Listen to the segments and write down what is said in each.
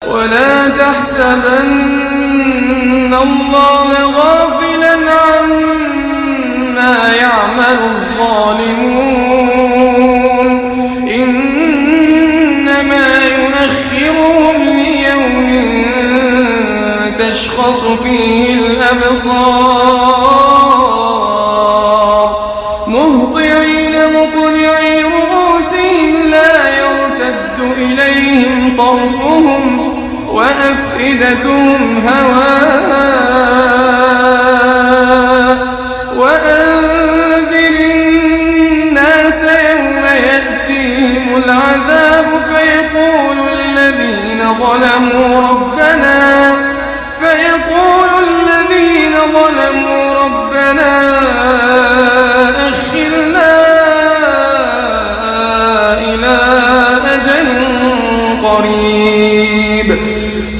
ولا تحسبن الله غافلا عما يعمل الظالمون إنما يؤخرهم ليوم تشخص فيه الأبصار مهطعين مقنعي رؤوسهم لا يرتد إليهم طرفهم وأفئدتهم هواء وأنذر الناس يوم يأتيهم العذاب فيقول الذين ظلموا ربنا أخرنا إلى أجل قريب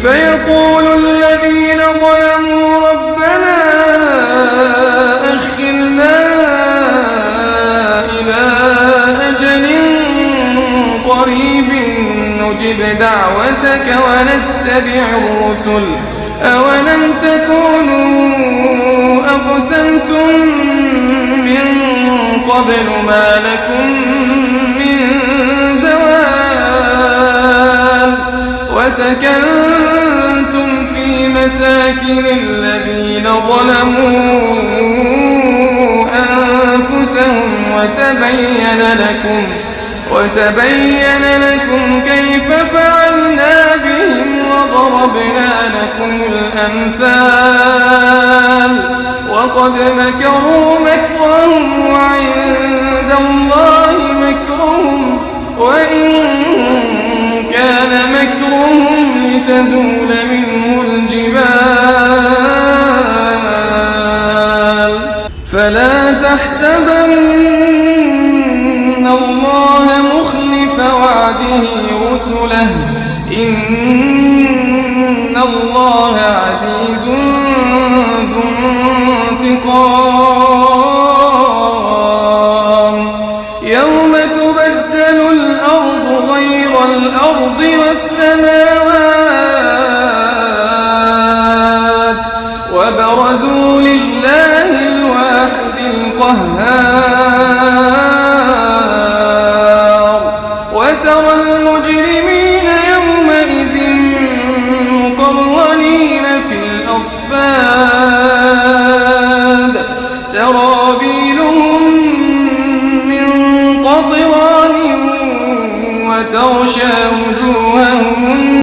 فيقول الذين ظلموا ربنا أخرنا إلى أجل قريب نجب دعوتك ونتبع الرسل أولم تكونوا أقسمتم من قبل ما لكم من زوال وسكنتم في مساكن الذين ظلموا أنفسهم وتبين لكم كيف فعلنا بهم وضربنا لكم الأمثال وقد مكروا مكرهم وعند الله مكرهم وإن كان مكرهم لتزول منه الجبال فلا تحسبن الله مخلف وعده رسله إن الله عزيز ذو انتقام